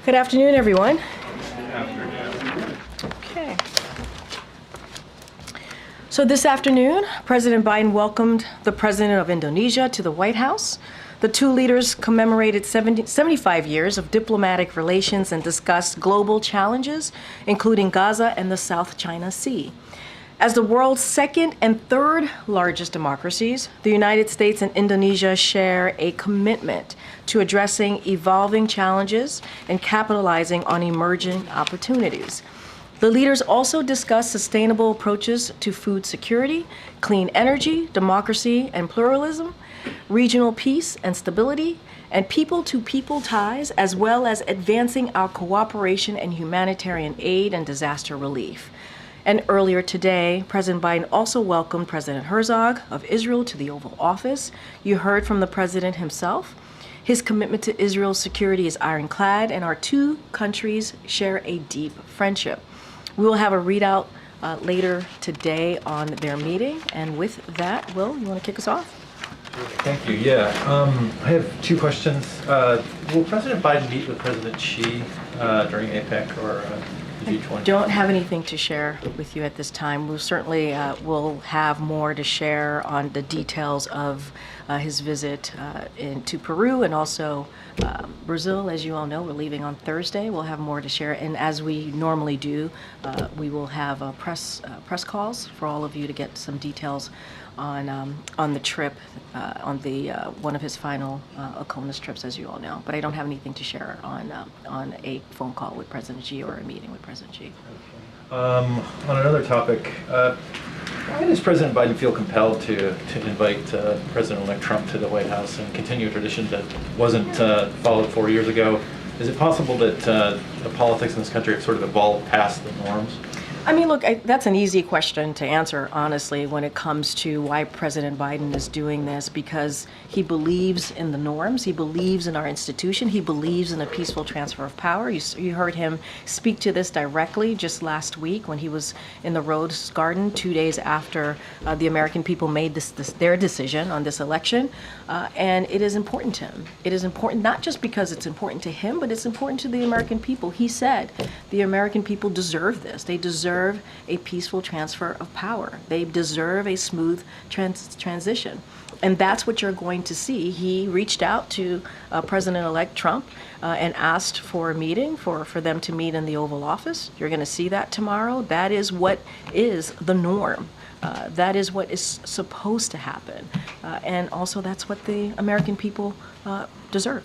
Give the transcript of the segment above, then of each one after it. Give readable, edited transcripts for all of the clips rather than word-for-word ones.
Good afternoon, everyone. Good afternoon. Okay. So this afternoon, President Biden welcomed the President of Indonesia to the White House. The two leaders commemorated 75 years of diplomatic relations and discussed global challenges, including Gaza and the South China Sea. As the world's second and third largest democracies, the United States and Indonesia share a commitment to addressing evolving challenges and capitalizing on emerging opportunities. The leaders also discussed sustainable approaches to food security, clean energy, democracy and pluralism, regional peace and stability, and people-to-people ties, as well as advancing our cooperation in humanitarian aid and disaster relief. And earlier today, President Biden also welcomed President Herzog of Israel to the Oval Office. You heard from the president himself. His commitment to Israel's security is ironclad, and our two countries share a deep friendship. We will have a readout later today on their meeting. And with that, Will, you want to kick us off? Thank you. Yeah, I have two questions. Will President Biden meet with President Xi during APEC or G20? I don't have anything to share with you at this time. We certainly will have more to share on the details of his visit to Peru and also Brazil. As you all know, we're leaving on Thursday. We'll have more to share, and as we normally do, we will have press calls for all of you to get some details on the trip, on the one of his final ACONUS trips, as you all know. But I don't have anything to share on a phone call with President Xi or a meeting with President Xi. On another topic, why does President Biden feel compelled to invite President-elect Trump to the White House and continue a tradition that wasn't followed 4 years ago? Is it possible that the politics in this country have sort of evolved past the norms? I mean, look, that's an easy question to answer, honestly, when it comes to why President Biden is doing this, because he believes in the norms, he believes in our institution, he believes in a peaceful transfer of power. You heard him speak to this directly just last week when he was in the Rose Garden 2 days after the American people made their decision on this election. And it is important to him. It is important not just because it's important to him, but it's important to the American people. He said the American people deserve this. They deserve a peaceful transfer of power. They deserve a smooth transition. And that's what you're going to see. He reached out to President-elect Trump and asked for a meeting, for them to meet in the Oval Office. You're going to see that tomorrow. That is what is the norm. That is what is supposed to happen. And also that's what the American people deserve.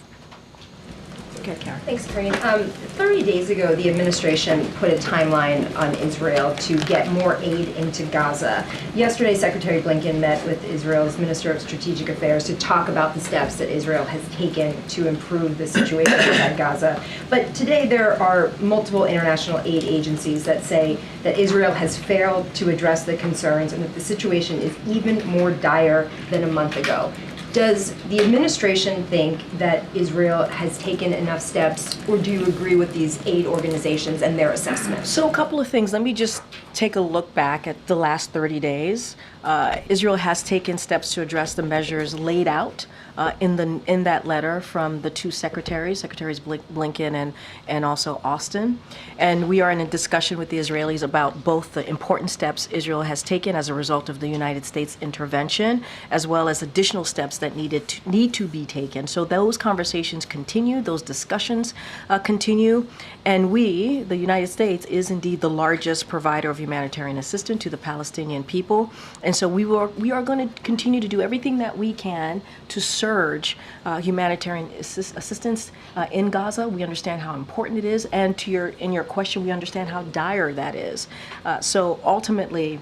Okay, Karen. Thanks, Karine. 30 days ago, the administration put a timeline on Israel to get more aid into Gaza. Yesterday, Secretary Blinken met with Israel's Minister of Strategic Affairs to talk about the steps that Israel has taken to improve the situation inside Gaza. But today, there are multiple international aid agencies that say that Israel has failed to address the concerns and that the situation is even more dire than a month ago. Does the administration think that Israel has taken enough steps, or do you agree with these aid organizations and their assessment? So a couple of things. Let me just take a look back at the last 30 days. Israel has taken steps to address the measures laid out in that letter from the two Secretaries Blinken and also Austin. And we are in a discussion with the Israelis about both the important steps Israel has taken as a result of the United States intervention, as well as additional steps that need to be taken. So those conversations continue, those discussions continue, and we, the United States, is indeed the largest provider of humanitarian assistance to the Palestinian people. And so we are going to continue to do everything that we can to surge humanitarian assistance in Gaza. We understand how important it is, and in your question, we understand how dire that is. So ultimately,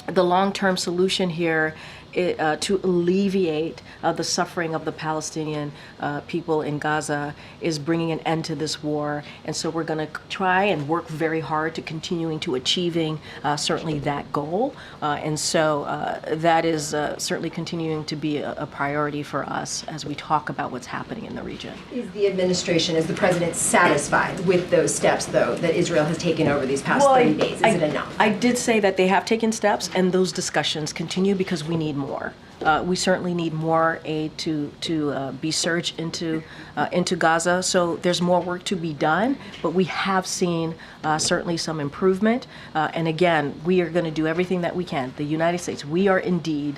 the long-term solution here to alleviate the suffering of the Palestinian people in Gaza is bringing an end to this war. And so we're going to try and work very hard to continuing to achieving certainly that goal. And so that is certainly continuing to be a priority for us as we talk about what's happening in the region. Is the administration, is the president satisfied with those steps, though, that Israel has taken over these past 30 days? Is it enough? I did say that they have taken steps, and those discussions continue because we need more. We certainly need more aid to be surged into Gaza. So there's more work to be done, but we have seen certainly some improvement. And again, we are going to do everything that we can. The United States, we are indeed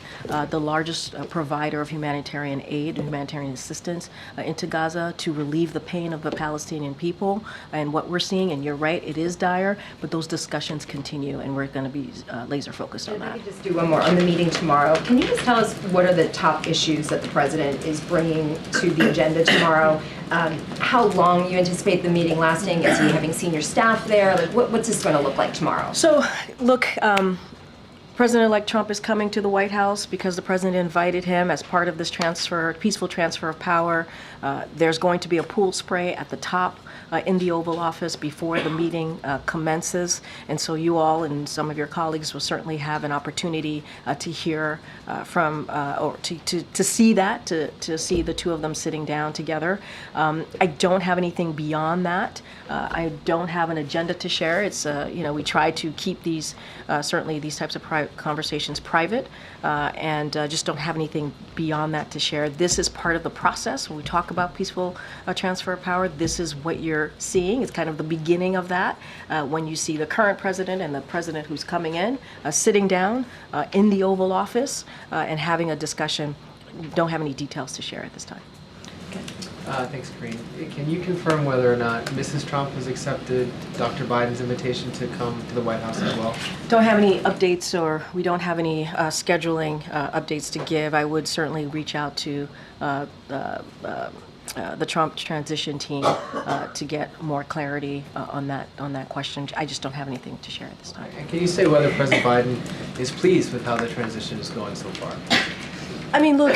the largest provider of humanitarian aid and humanitarian assistance into Gaza to relieve the pain of the Palestinian people. And what we're seeing, and you're right, it is dire, but those discussions continue, and we're going to be laser focused on If I that. could just do one more on the meeting tomorrow. Can you just tell us what are the top issues that the president is bringing to the agenda tomorrow? How long you anticipate the meeting lasting? Is he having senior staff there? Like, what's this going to look like tomorrow? So, look, President-elect Trump is coming to the White House because the president invited him as part of this peaceful transfer of power. There's going to be a pool spray at the top in the Oval Office before the meeting commences. And so you all and some of your colleagues will certainly have an opportunity to hear or to see that, to see the two of them sitting down together. I don't have anything beyond that. I don't have an agenda to share. It's, we try to keep certainly these types of conversations private, and just don't have anything beyond that to share. This is part of the process. When we talk about peaceful transfer of power, this is what you're seeing. It's kind of the beginning of that, when you see the current president and the president who's coming in, sitting down in the Oval Office and having a discussion. Don't have any details to share at this time. Thanks, Karine. Can you confirm whether or not Mrs. Trump has accepted Dr. Biden's invitation to come to the White House as well? Don't have any updates, or we don't have any scheduling updates to give. I would certainly reach out to the Trump transition team to get more clarity on that question. I just don't have anything to share at this time. And can you say whether President Biden is pleased with how the transition is going so far? I mean, look,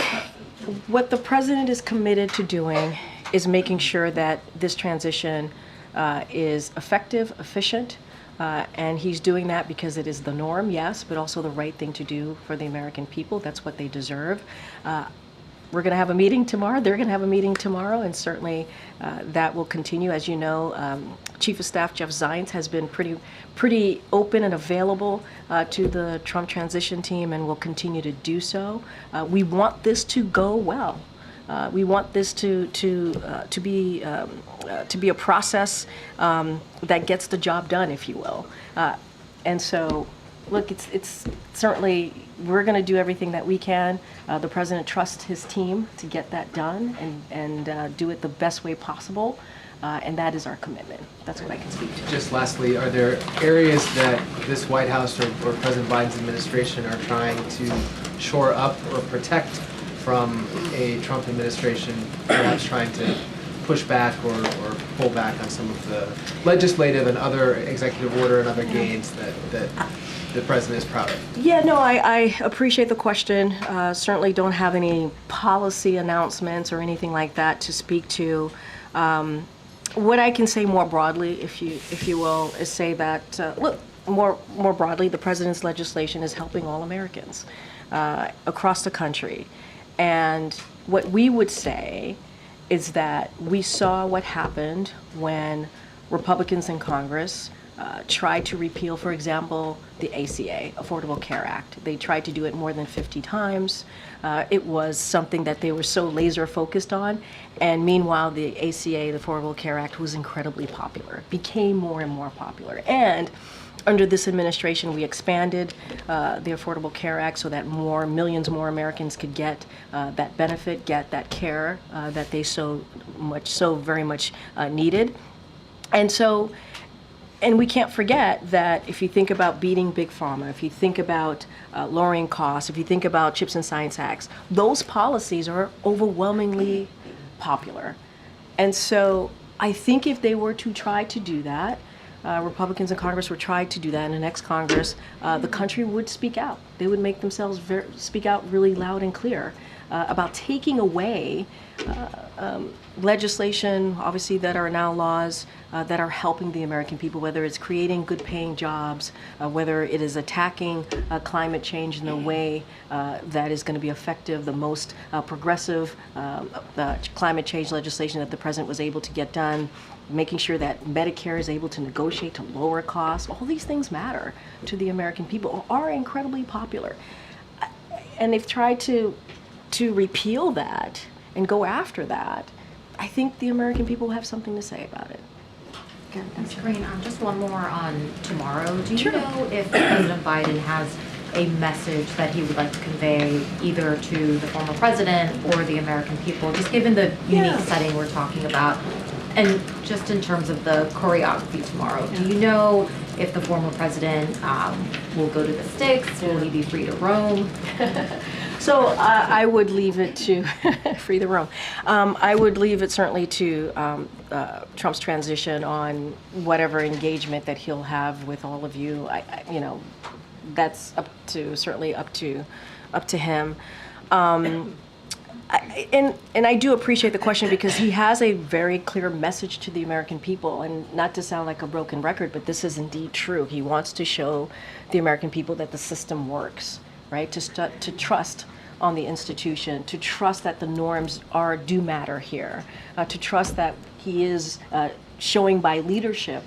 what the president is committed to doing is making sure that this transition is effective, efficient, and he's doing that because it is the norm, yes, but also the right thing to do for the American people. That's what they deserve. We're going to have a meeting tomorrow. They're going to have a meeting tomorrow, and certainly that will continue. As you know, Chief of Staff Jeff Zients has been pretty open and available to the Trump transition team, and will continue to do so. We want this to go well. We want this to be a process that gets the job done, if you will. And so, look, it's certainly, we're going to do everything that we can. The president trusts his team to get that done and do it the best way possible. And that is our commitment. That's what I can speak to. Just lastly, are there areas that this White House or President Biden's administration are trying to shore up or protect from a Trump administration, perhaps trying to push back or pull back on some of the legislative and other executive order and other gains that the president is proud of? Yeah, no, I appreciate the question. Certainly don't have any policy announcements or anything like that to speak to. What I can say more broadly, if you will, is say that, look, more broadly, the president's legislation is helping all Americans across the country. And what we would say is that we saw what happened when Republicans in Congress tried to repeal, for example, the ACA, Affordable Care Act. They tried to do it more than 50 times. It was something that they were so laser focused on. And meanwhile, the ACA, the Affordable Care Act, was incredibly popular, became more and more popular. And under this administration, we expanded the Affordable Care Act so that millions more Americans could get that benefit, get that care that they so very much needed. And we can't forget that if you think about beating Big Pharma, if you think about lowering costs, if you think about CHIPS and Science Acts, those policies are overwhelmingly popular. And so I think if they were to try to do that, Republicans in Congress were trying to do that in the next Congress, the country would speak out. They would make themselves speak out really loud and clear about taking away legislation, obviously, that are now laws that are helping the American people, whether it's creating good paying jobs, whether it is attacking climate change in a way that is going to be effective, the most progressive climate change legislation that the president was able to get done, making sure that Medicare is able to negotiate to lower costs. All these things matter to the American people, are incredibly popular. and they've tried to repeal that and go after that, I think the American people have something to say about it. Ms. Karine, just one more on tomorrow. Do you Sure. know if President Biden has a message that he would like to convey either to the former president or the American people, just given the unique setting we're talking about? And just in terms of the choreography tomorrow, do you know if the former president will go to the sticks? Will he be free to roam? So I would leave it to free the room. I would leave it certainly to Trump's transition on whatever engagement that he'll have with all of you. You know, that's certainly up to him. And I do appreciate the question because he has a very clear message to the American people, and not to sound like a broken record, but this is indeed true. He wants to show the American people that the system works, right? To trust on the institution, to trust that the norms do matter here, to trust that he is showing by leadership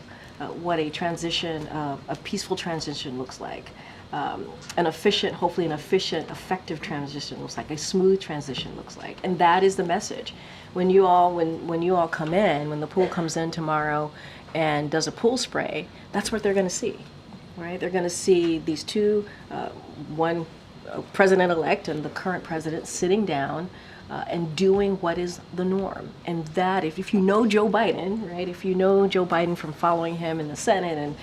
what a transition, a peaceful transition looks like. Hopefully an efficient, effective transition looks like, a smooth transition looks like. And that is the message. When you all come in, when the pool comes in tomorrow and does a pool spray, that's what they're going to see, right? They're going to see these two, one president-elect and the current president sitting down and doing what is the norm. And that, if you know Joe Biden, right, if you know Joe Biden from following him in the Senate and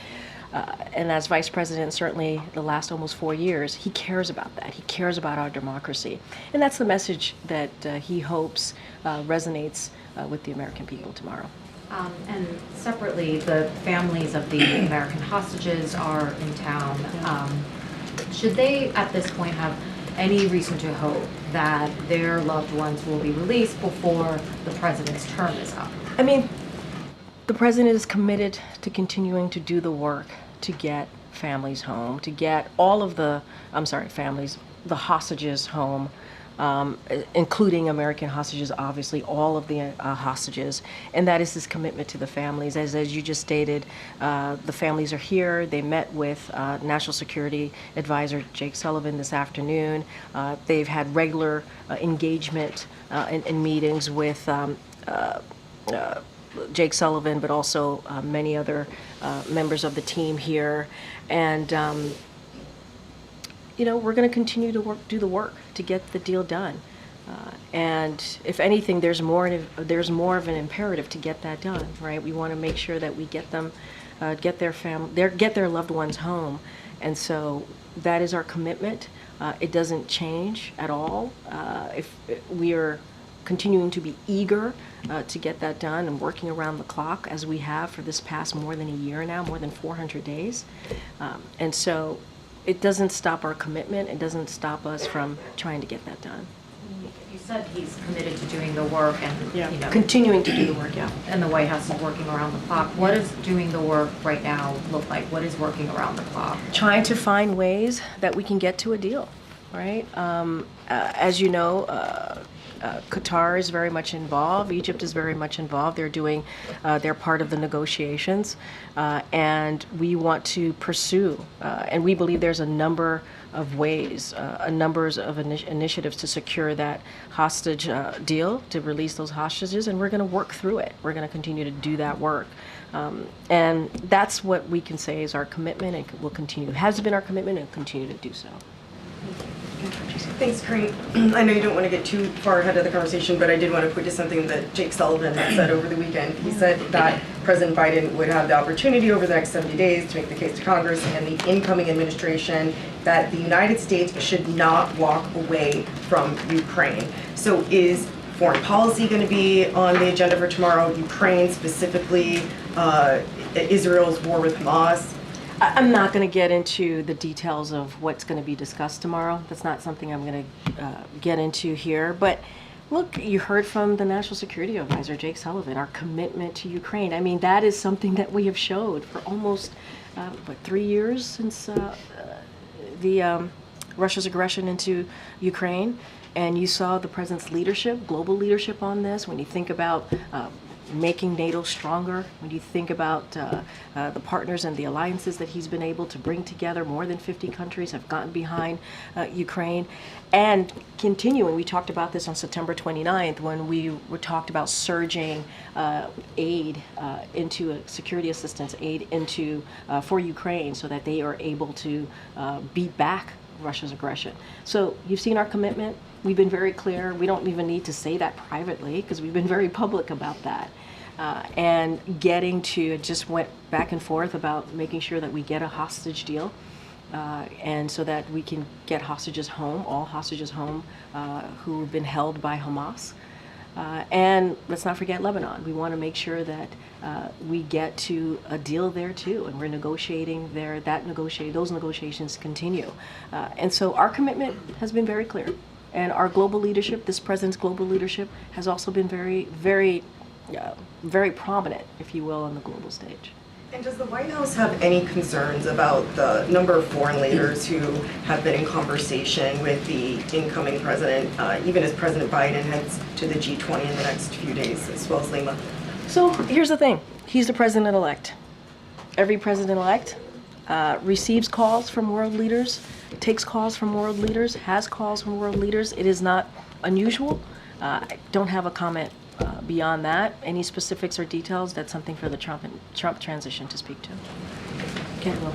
as vice president, certainly the last almost 4 years, he cares about that. He cares about our democracy. And that's the message that he hopes resonates with the American people tomorrow. And separately, the families of the American hostages are in town. Should they, at this point, have any reason to hope that their loved ones will be released before the president's term is up? I mean, the president is committed to continuing to do the work to get families home, to get all of the hostages home, including American hostages, obviously, all of the hostages. And that is his commitment to the families. As you just stated, the families are here. They met with National Security Advisor Jake Sullivan this afternoon. They've had regular engagement in meetings with Jake Sullivan, but also many other members of the team here. And we're going to continue to do the work to get the deal done. And if anything, there's more of an imperative to get that done, right? We want to make sure that we get them, get their loved ones home. And so that is our commitment. It doesn't change at all. If we are continuing to be eager to get that done and working around the clock as we have for this past more than a year now, more than 400 days. And so it doesn't stop our commitment. It doesn't stop us from trying to get that done. You said he's committed to doing the work and continuing to do the work, yeah. And the White House is working around the clock. What does doing the work right now look like? What is working around the clock? Trying to find ways that we can get to a deal, right? As you know, Qatar is very much involved. Egypt is very much involved. They're doing their part of the negotiations, and we want to pursue. And we believe there's a number of ways, numbers of initiatives to secure that hostage deal, to release those hostages, and we're going to work through it. We're going to continue to do that work. And that's what we can say is our commitment, and will continue. It has been our commitment and continue to do so. Thanks, Karine. I know you don't want to get too far ahead of the conversation, but I did want to point to something that Jake Sullivan said over the weekend. He said that President Biden would have the opportunity over the next 70 days to make the case to Congress and the incoming administration that the United States should not walk away from Ukraine. So is foreign policy going to be on the agenda for tomorrow? Ukraine specifically, Israel's war with Hamas? I'm not going to get into the details of what's going to be discussed tomorrow. That's not something I'm going to get into here. But look, you heard from the National Security Advisor, Jake Sullivan, our commitment to Ukraine. I mean, that is something that we have showed for almost, 3 years since Russia's aggression into Ukraine. And you saw the president's leadership, global leadership on this. When you think about making NATO stronger, when you think about the partners and the alliances that he's been able to bring together, more than 50 countries have gotten behind Ukraine, and continuing, we talked about this on September 29th when we were talked about surging aid into security assistance aid into for Ukraine so that they are able to beat back Russia's aggression. So you've seen our commitment. We've been very clear. We don't even need to say that privately because we've been very public about that. And getting to, just went back and forth about making sure that we get a hostage deal and so that we can get hostages home, all hostages home who have been held by Hamas. And let's not forget Lebanon. We want to make sure that we get to a deal there too, and we're negotiating there. Those negotiations continue, and so our commitment has been very clear, and our global leadership, this president's global leadership, has also been very, very, very prominent, if you will, on the global stage. And does the White House have any concerns about the number of foreign leaders who have been in conversation with the incoming president, even as President Biden heads to the G20 in the next few days, as well as Lima? So here's the thing. He's the president-elect. Every president-elect receives calls from world leaders, takes calls from world leaders, has calls from world leaders. It is not unusual. I don't have a comment beyond that. Any specifics or details, that's something for the Trump transition to speak to. Ken will.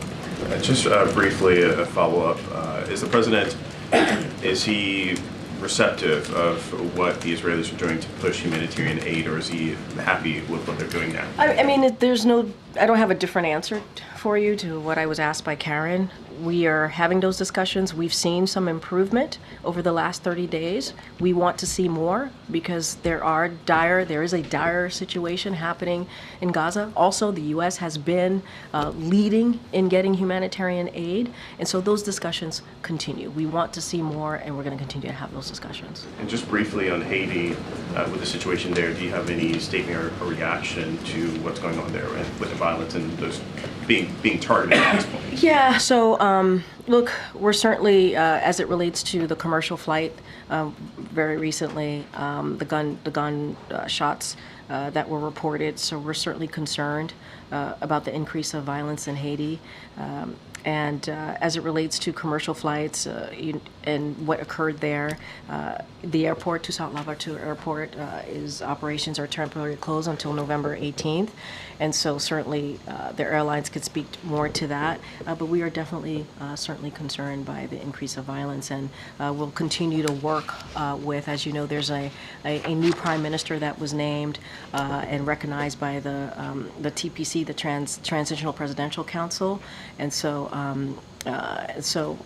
Just briefly, a follow-up. Is the president, is he receptive of what the Israelis are doing to push humanitarian aid, or is he happy with what they're doing now? I mean, I don't have a different answer for you to what I was asked by Karen. We are having those discussions. We've seen some improvement over the last 30 days. We want to see more because there is a dire situation happening in Gaza. Also, the U.S. has been leading in getting humanitarian aid, and so those discussions continue. We want to see more, and we're going to continue to have those discussions. And just briefly on Haiti, with the situation there, do you have any statement or reaction to what's going on there with the violence and those being targeted at this point? Yeah, so look, we're certainly, as it relates to the commercial flight, very recently, the gun shots that were reported, so we're certainly concerned about the increase of violence in Haiti. And as it relates to commercial flights and what occurred there, the airport, Toussaint Louverture Airport, operations are temporarily closed until November 18th. And so certainly the airlines could speak more to that. But we are definitely certainly concerned by the increase of violence. And we'll continue to work with, as you know, there's a new prime minister that was named and recognized by the TPC, the Transitional Presidential Council. And so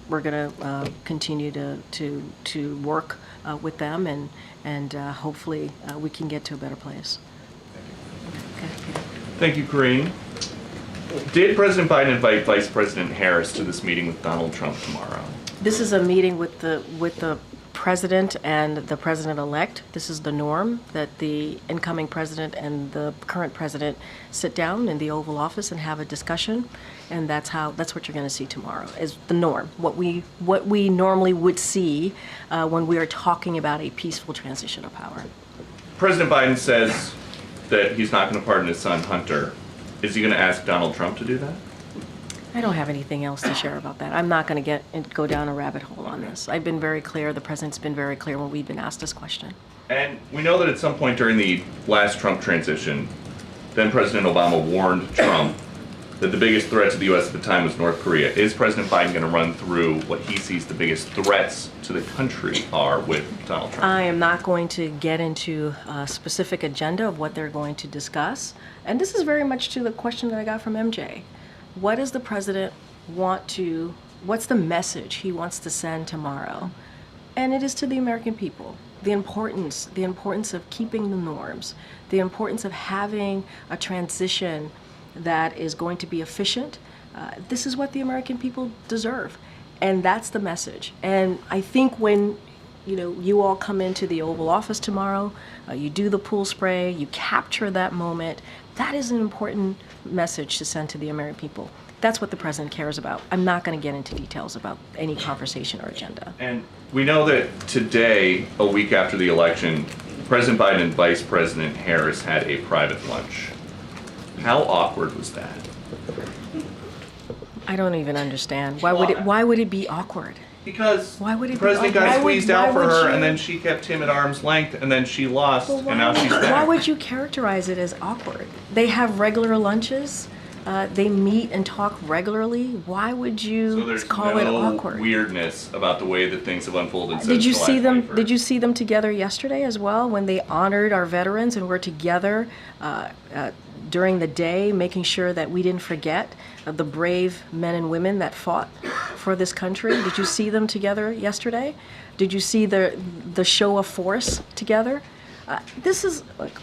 we're going to continue to work with them, and hopefully we can get to a better place. Okay. Thank you, Karine. Did President Biden invite Vice President Harris to this meeting with Donald Trump tomorrow? This is a meeting with the president and the president-elect. This is the norm, that the incoming president and the current president sit down in the Oval Office and have a discussion, and that's what you're going to see tomorrow, is the norm, what we normally would see when we are talking about a peaceful transition of power. President Biden says that he's not going to pardon his son Hunter. Is he going to ask Donald Trump to do that? I don't have anything else to share about that. I'm not going to go down a rabbit hole on this. I've been very clear. The president's been very clear when we've been asked this question. And we know that at some point during the last Trump transition, then President Obama warned Trump that the biggest threat to the U.S. at the time was North Korea. Is President Biden going to run through what he sees the biggest threats to the country are with Donald Trump? I am not going to get into a specific agenda of what they're going to discuss. And this is very much to the question that I got from MJ. What does the president what's the message he wants to send tomorrow? And it is to the American people. The importance of keeping the norms, the importance of having a transition that is going to be efficient. This is what the American people deserve. And that's the message. And I think when you all come into the Oval Office tomorrow, you do the pool spray, you capture that moment, that is an important message to send to the American people. That's what the president cares about. I'm not going to get into details about any conversation or agenda. And we know that today, a week after the election, President Biden and Vice President Harris had a private lunch. How awkward was that? I don't even understand. Why would it be awkward? Because Why would it the be president awkward? got squeezed out for Why would her, you- and then she kept him at arm's length, and then she lost, Well, and now she's back. why would you characterize it as awkward? They have regular lunches. They meet and talk regularly. Why would So you there's call it no awkward? weirdness about the way that things have unfolded since Did you July see them? 21st. Did you see them together yesterday as well when they honored our veterans and were together during the day, making sure that we didn't forget the brave men and women that fought for this country? Did you see them together yesterday? Did you see the show of force together? This is. Look,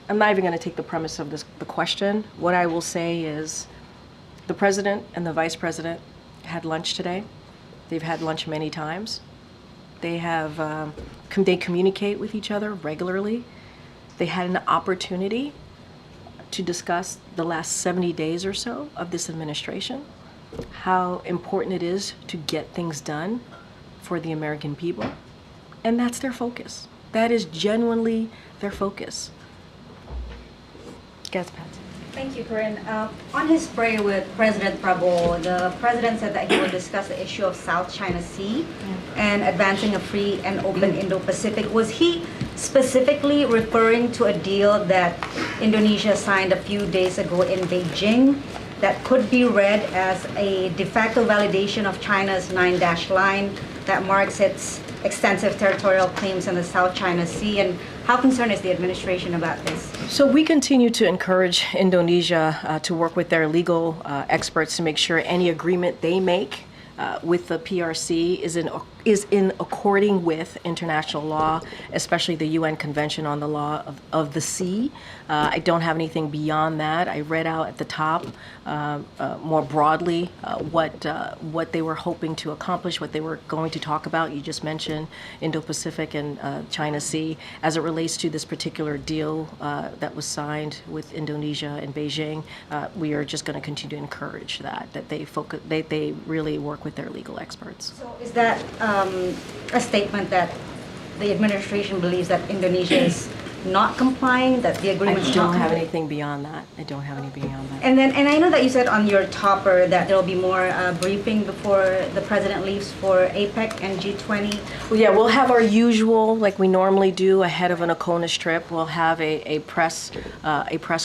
I'm not even going to take the premise of the question. What I will say is, the president and the vice president had lunch today. They've had lunch many times. They have they communicate with each other regularly. They had an opportunity to discuss the last 70 days or so of this administration, how important it is to get things done for the American people, and that's their focus. That is genuinely their focus. Yes, Pat. Thank you, Karine. On his prayer with President Prabowo, the president said that he will discuss the issue of South China Sea and advancing a free and open Indo-Pacific. Was he specifically referring to a deal that Indonesia signed a few days ago in Beijing that could be read as a de facto validation of China's 9-dash line that marks its extensive territorial claims in the South China Sea? And how concerned is the administration about this? So we continue to encourage Indonesia to work with their legal experts to make sure any agreement they make with the PRC is in according with international law, especially the UN Convention on the Law of the Sea. I don't have anything beyond that. I read out at the top more broadly what they were hoping to accomplish, what they were going to talk about. You just mentioned Indo-Pacific and China Sea. As it relates to this particular deal that was signed with Indonesia and Beijing, we are just going to continue to encourage that they really work with their legal experts. So is that a statement that the administration believes that Indonesia is not complying, that the agreement I is don't not have complying? anything beyond that. I don't have anything beyond that. And I know that you said on your topper that there will be more briefing before the president leaves for APEC and G20. Well, yeah, we'll have our usual, like we normally do ahead of an ACONUS trip. We'll have a press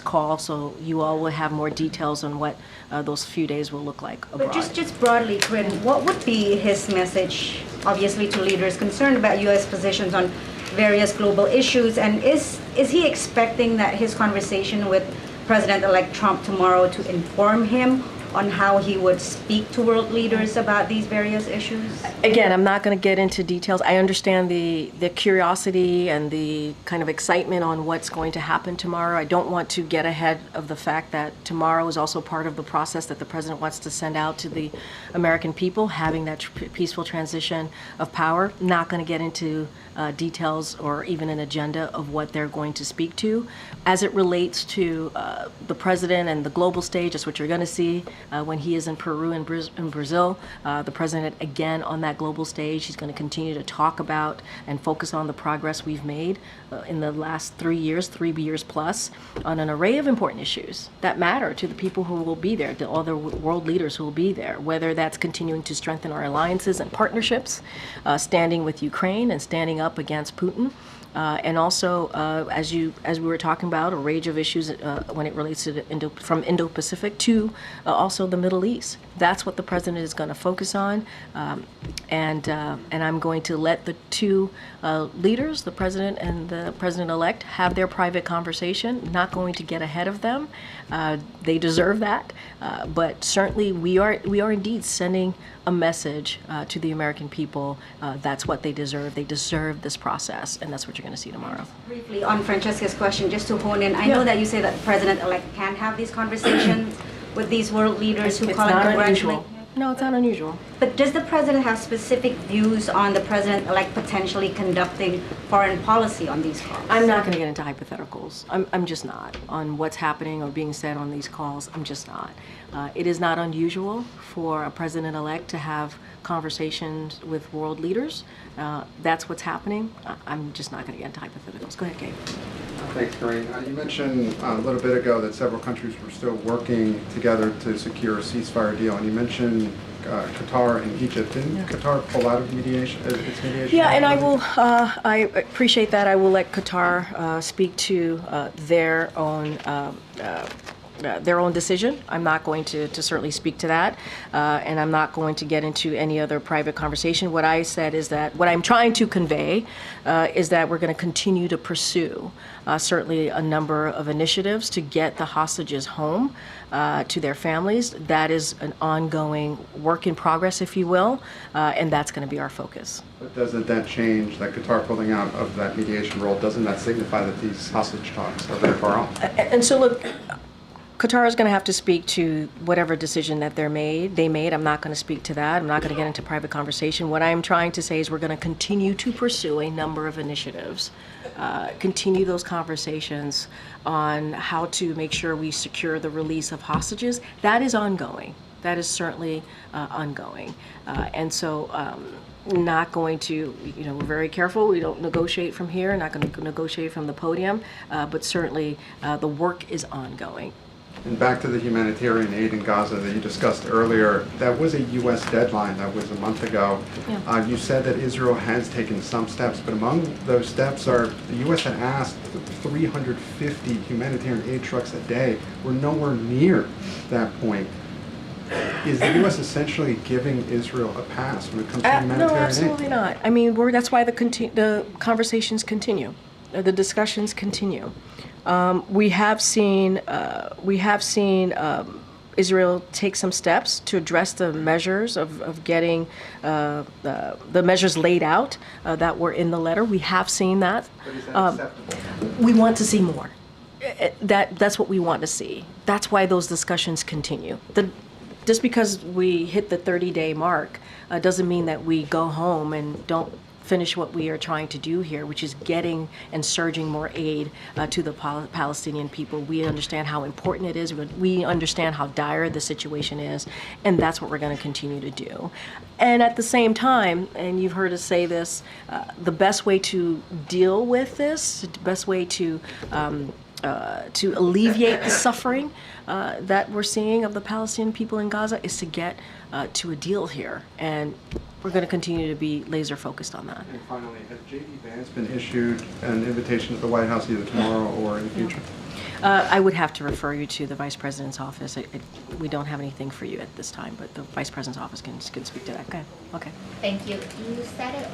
call, so you all will have more details on what those few days will look like abroad. But just broadly, Corinne, what would be his message, obviously, to leaders concerned about U.S. positions on various global issues? And is he expecting that his conversation with President-elect Trump tomorrow to inform him on how he would speak to world leaders about these various issues? Again, I'm not going to get into details. I understand the curiosity and the kind of excitement on what's going to happen tomorrow. I don't want to get ahead of the fact that tomorrow is also part of the process that the president wants to send out to the American people, having that peaceful transition of power. Not going to get into details or even an agenda of what they're going to speak to. As it relates to the president and the global stage, that's what you're going to see when he is in Peru and Brazil. The president, again, on that global stage, he's going to continue to talk about and focus on the progress we've made in the last 3 years plus, on an array of important issues that matter to the people who will be there, to all the world leaders who will be there, whether that's continuing to strengthen our alliances and partnerships, standing with Ukraine and standing up against Putin. And also, as we were talking about, a range of issues when it relates to from Indo-Pacific to also the Middle East. That's what the president is going to focus on, and I'm going to let the two leaders, the president and the president-elect, have their private conversation. Not going to get ahead of them. They deserve that, but certainly we are indeed sending a message to the American people. That's what they deserve. They deserve this process, and that's what you're going to see tomorrow. Briefly, on Francesca's question, just to hone in, I know that you say that the president-elect can have these conversations with these world leaders who It's call and not congratulate unusual. him. No, it's not unusual. But does the president have specific views on the president-elect potentially conducting foreign policy on these calls? I'm not going to get into hypotheticals. I'm just not. On what's happening or being said on these calls, I'm just not. It is not unusual for a president-elect to have conversations with world leaders. That's what's happening. I'm just not going to get into hypotheticals. Go ahead, Gabe. Thanks, Karine. You mentioned a little bit ago that several countries were still working together to secure a ceasefire deal, and you mentioned Qatar and Egypt. Didn't Qatar pull out of mediation? Its mediation? Yeah, and I will. I appreciate that. I will let Qatar speak to their own decision. I'm not going to certainly speak to that, and I'm not going to get into any other private conversation. What I said is that what I'm trying to convey is that we're going to continue to pursue certainly a number of initiatives to get the hostages home to their families. That is an ongoing work in progress, if you will, and that's going to be our focus. But doesn't that change, that Qatar pulling out of that mediation role, doesn't that signify that these hostage talks are very far off? And so, look, Qatar is going to have to speak to whatever decision that they made. I'm not going to speak to that. I'm not going to get into private conversation. What I'm trying to say is we're going to continue to pursue a number of initiatives, continue those conversations on how to make sure we secure the release of hostages. That is ongoing. That is certainly ongoing. And so not going to, we're very careful. We don't negotiate from here, not going to negotiate from the podium, but certainly the work is ongoing. And back to the humanitarian aid in Gaza that you discussed earlier, that was a U.S. deadline. That was a month ago. Yeah. You said that Israel has taken some steps, but among those steps are the U.S. had asked 350 humanitarian aid trucks a day. We're nowhere near that point. Is the U.S. essentially giving Israel a pass when it comes to humanitarian No, aid? absolutely not. I mean, that's why the conversations continue, the discussions continue. We have seen Israel take some steps to address the measures of getting the measures laid out that were in the letter. We have seen that. But is that acceptable? We want to see more. That's what we want to see. That's why those discussions continue. Just because we hit the 30-day mark doesn't mean that we go home and don't finish what we are trying to do here, which is getting and surging more aid to the Palestinian people. We understand how important it is. We understand how dire the situation is, and that's what we're going to continue to do. And at the same time, and you've heard us say this, the best way to deal with this, the best way to alleviate the suffering that we're seeing of the Palestinian people in Gaza is to get to a deal here. And we're going to continue to be laser focused on that. And finally, has J.D. Vance been issued an invitation to the White House either tomorrow or in the future? I would have to refer you to the Vice President's office. We don't have anything for you at this time, but the Vice President's office can speak to that. Okay. Thank you. You said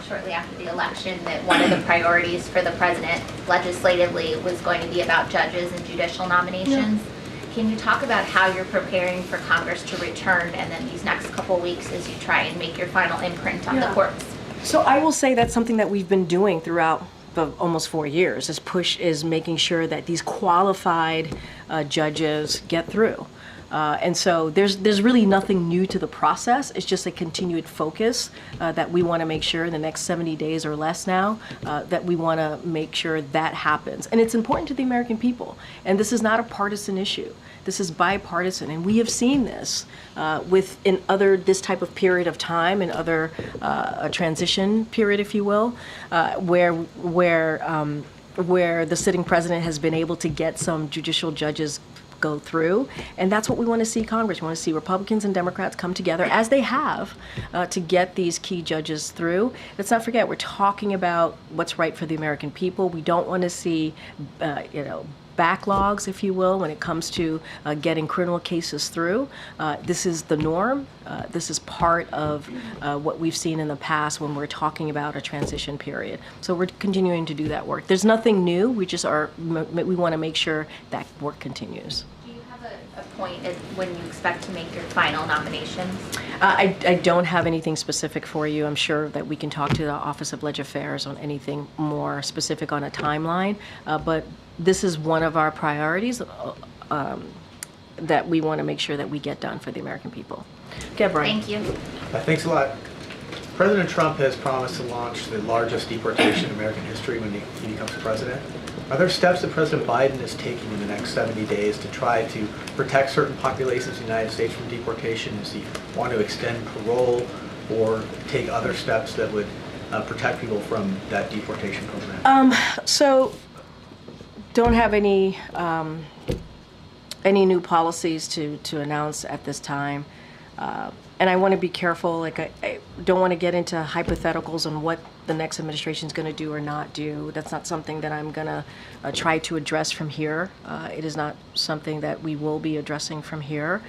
shortly after the election that one of the priorities for the president legislatively was going to be about judges and judicial nominations. Yeah. Can you talk about how you're preparing for Congress to return and then these next couple weeks as you try and make your final imprint on the courts? So I will say that's something that we've been doing throughout the almost 4 years. This push is making sure that these qualified judges get through. And so there's really nothing new to the process. It's just a continued focus that we want to make sure in the next 70 days or less now that we want to make sure that happens. And it's important to the American people. And this is not a partisan issue. This is bipartisan, and we have seen this in this type of period of time, in other a transition period, if you will, where the sitting president has been able to get some judicial judges go through, and that's what we want to see Congress. We want to see Republicans and Democrats come together, as they have, to get these key judges through. Let's not forget, we're talking about what's right for the American people. We don't want to see, backlogs, if you will, when it comes to getting criminal cases through. This is the norm. This is part of what we've seen in the past when we're talking about a transition period. So we're continuing to do that work. There's nothing new. We want to make sure that work continues. Do you have a point as when you expect to make your final nominations? I don't have anything specific for you. I'm sure that we can talk to the Office of Leg Affairs on anything more specific on a timeline, but this is one of our priorities that we want to make sure that we get done for the American people. Okay, Brian. Thank you. Thanks a lot. President Trump has promised to launch the largest deportation in American history when he becomes president. Are there steps that President Biden is taking in the next 70 days to try to protect certain populations in the United States from deportation? Does he want to extend parole or take other steps that would protect people from that deportation program? So, don't have any new policies to announce at this time. And I want to be careful, like I don't want to get into hypotheticals on what the next administration is going to do or not do. That's not something that I'm going to try to address from here. It is not something that we will be addressing from here.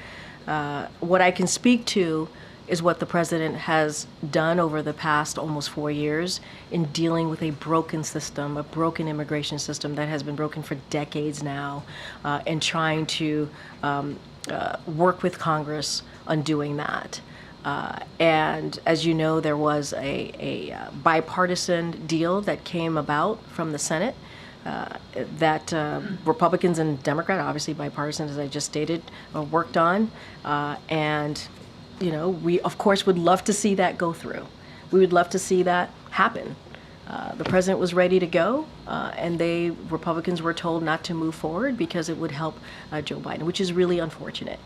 What I can speak to is what the president has done over the past almost 4 years in dealing with a broken system, a broken immigration system that has been broken for decades now, and trying to work with Congress on doing that. And as you know, there was a bipartisan deal that came about from the Senate that Republicans and Democrats, obviously bipartisan as I just stated, worked on. And you know, we of course would love to see that go through. We would love to see that happen. The president was ready to go, and Republicans were told not to move forward because it would help Joe Biden, which is really unfortunate,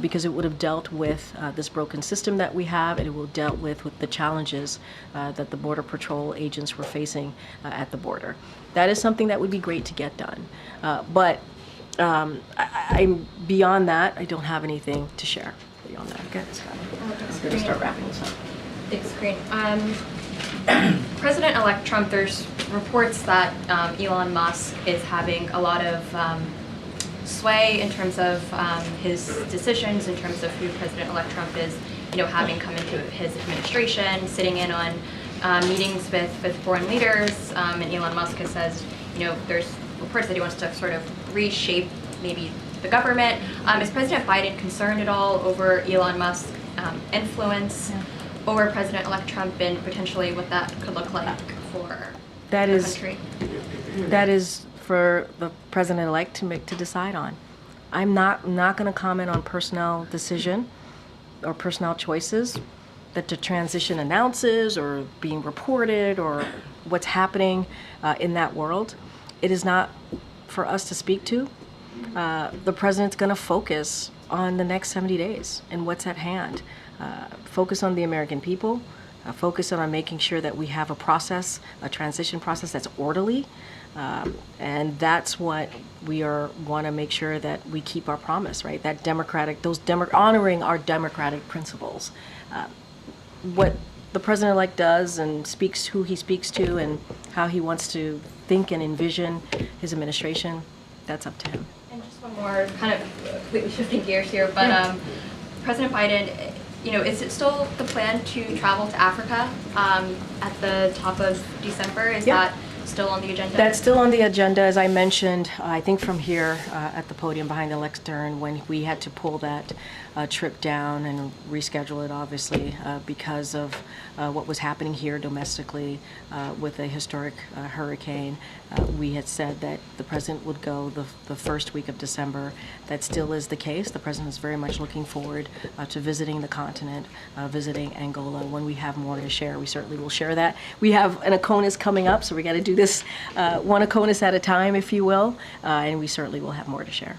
because it would have dealt with this broken system that we have, and it will dealt with the challenges that the Border Patrol agents were facing at the border. That is something that would be great to get done. But I'm beyond that, I don't have anything to share beyond that. Okay, Scott. I'm going to start wrapping this up. Thanks, Karine. President-elect Trump, there's reports that Elon Musk is having a lot of sway in terms of his decisions, in terms of who President-elect Trump is, having come into his administration, sitting in on meetings with foreign leaders, and Elon Musk has says, there's reports that he wants to sort of reshape maybe the government. Is President Biden concerned at all over Elon Musk's influence over President-elect Trump and potentially what that could look like for the country? That is for the president-elect to decide on. I'm not going to comment on personnel decision or personnel choices that the transition announces or being reported or what's happening in that world. It is not for us to speak to. The president's going to focus on the next 70 days and what's at hand. Focus on the American people, focus on making sure that we have a transition process that's orderly, and that's what we want to make sure that we keep our promise, right? That honoring our democratic principles. What the president-elect does and speaks, who he speaks to, and how he wants to think and envision his administration, that's up to him. And just one more, kind of completely shifting gears here, but President Biden, is it still the plan to travel to Africa at the top of December? Is that still on the agenda? That's still on the agenda. As I mentioned, I think from here at the podium behind the lectern, when we had to pull that trip down and reschedule it, obviously, because of what was happening here domestically with a historic hurricane. We had said that the president would go the first week of December. That still is the case. The president is very much looking forward to visiting the continent, visiting Angola. When we have more to share, we certainly will share that. We have an ACONUS coming up, so we got to do this one ACONUS at a time, if you will, and we certainly will have more to share.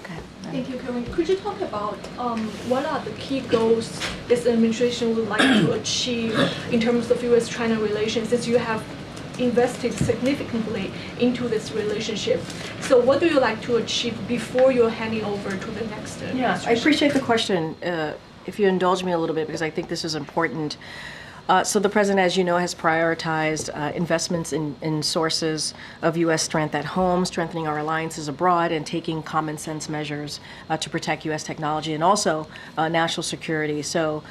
Okay. Thank you, Karine. Could you talk about what are the key goals this administration would like to achieve in terms of U.S.-China relations, since you have invested significantly into this relationship? So what do you like to achieve before you're handing over to the next administration? Yeah, I appreciate the question. If you indulge me a little bit, because I think this is important. So the president, as you know, has prioritized investments in sources of U.S. strength at home, strengthening our alliances abroad, and taking common sense measures to protect U.S. technology and also national security. So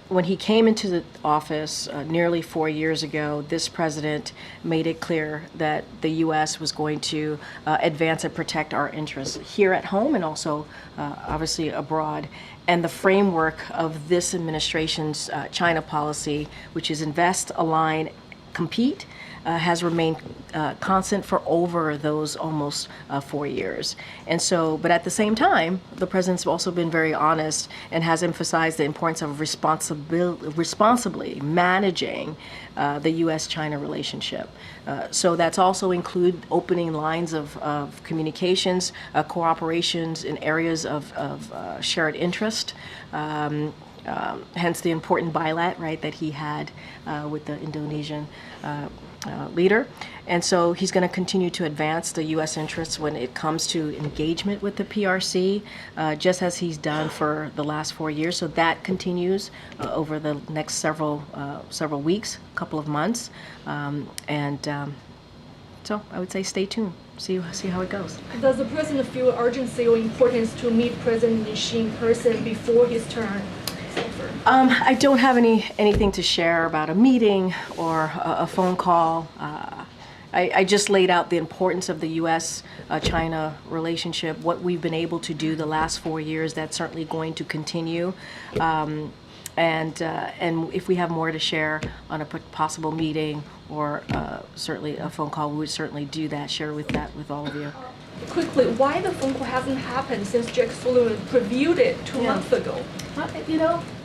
when he came into the office nearly 4 years ago, this president made it clear that the U.S. was going to advance and protect our interests here at home and also obviously abroad. And the framework of this administration's China policy, which is invest, align, compete, has remained constant for over those almost 4 years. And so, but at the same time, the president's also been very honest and has emphasized the importance of responsibly managing the U.S.-China relationship. So that's also include opening lines of communications, cooperations in areas of shared interest. Hence the important bilat, right, that he had with the Indonesian leader. And so he's going to continue to advance the U.S. interests when it comes to engagement with the PRC, just as he's done for the last 4 years. So that continues over the next several weeks, couple of months. So I would say stay tuned, see how it goes. Does the president feel urgency or importance to meet President Xi in person before his term? I don't have anything to share about a meeting or a phone call. I just laid out the importance of the U.S.-China relationship, what we've been able to do the last 4 years. That's certainly going to continue. And if we have more to share on a possible meeting or certainly a phone call, we would certainly do that, share with all of you. Quickly, why the phone call hasn't happened since Jake Sullivan previewed it 2 months ago?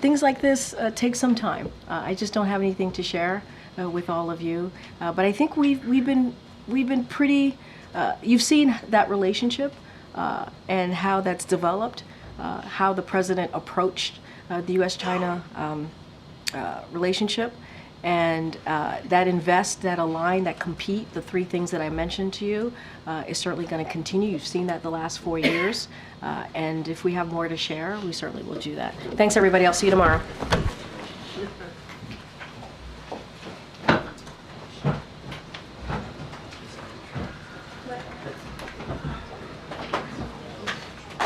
Things like this take some time. I just don't have anything to share with all of you. But I think we've been pretty. You've seen that relationship and how that's developed, how the president approached the U.S.-China relationship, and that invest, that align, that compete, the 3 things that I mentioned to you, is certainly going to continue. You've seen that the last 4 years, and if we have more to share, we certainly will do that. Thanks, everybody. I'll see you tomorrow.